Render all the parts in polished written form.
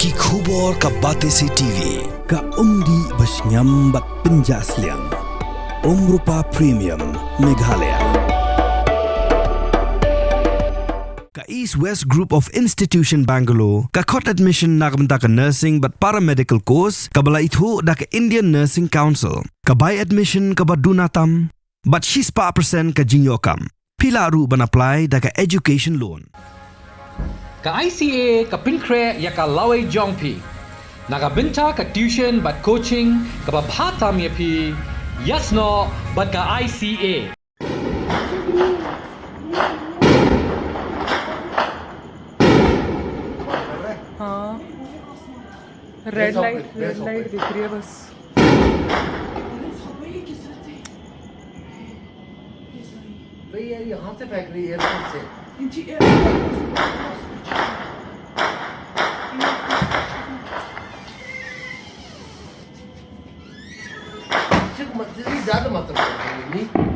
Ki khubor ka Batesi TV. Ka umdi basnyam bak penjaslian. Rupa Premium Meghalaya. Ka East West Group of Institution Bangalore. Ka khot admission nagamta ka nursing but paramedical course. Ka bala ithu da ka Indian Nursing Council. Ka buy admission ka badunatam. But she's pa percent ka jinyokam. Pila ru ban apply da ka education loan. Ka ICA ka pinkre ya ka laway jongpi. Nakabinta ka tuition but coaching ka babhatam ya pi. Yasno but ka ICA. हाँ red light दिख रही है बस भैया यहाँ से फेंक रही है एयरपोर्ट से ज्यादा मतलब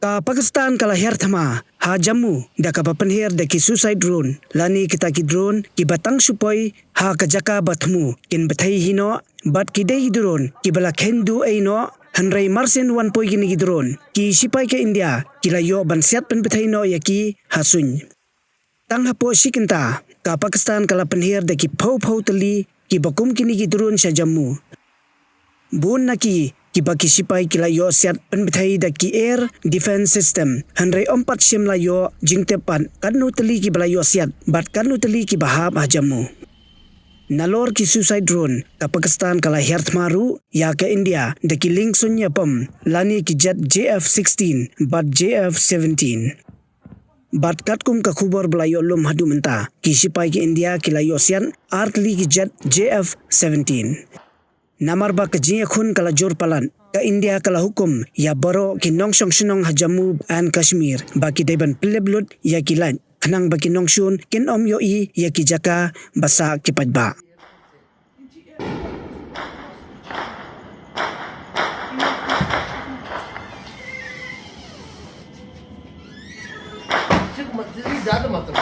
Ka Pakistan kala her thama ha Jammu da ka papanher da ki suicide drone lani kita ki drone ki batang supoi ha ka jaka bathmu kin bathai hino bat ki dei drone ki bala khendu eino hanrai marsen 1 poi ki ni drone ki sipai ke India ki la yo ban siat pen bathai no ya ki hasuny tang ha po shikinta ka Pakistan kala panher da ki phau tali ki bakum ki ni drone sa Jammu bun na ki baki sipai kila yo siat penbethai da ki air defense system hanrai ompat sim la yo jingtepan kanu teli ki bala yo siat bat kanu teli ki bahab Jammu nalor ki suicide drone ka Pakistan kala herth maru ya ka India da ki link sunya pam lani ki jet JF-16 bat JF-17 bat katkum ka khubor bala yo lum hadu menta ki sipai ki India kila yo sian artli ki jet JF-17 Namar ba ka jiya khun kala jor palan ka India kala hukum ya baro ki nongsong sinong ha Jammu and Kashmir ba ki deban pileblut ya ki lan khanang ba ki nongshun kin om yo I ya ki jaka basa ki padba ज्यादा मतलब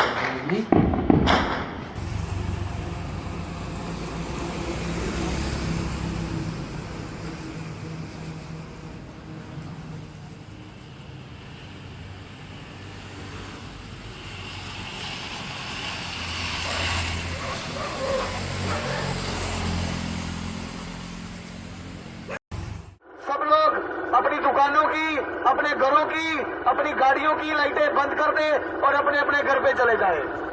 सब लोग अपनी दुकानों की, अपने घरों की, अपनी गाड़ियों की लाइटें बंद कर दें और अपने अपने घर पे चले जाएं।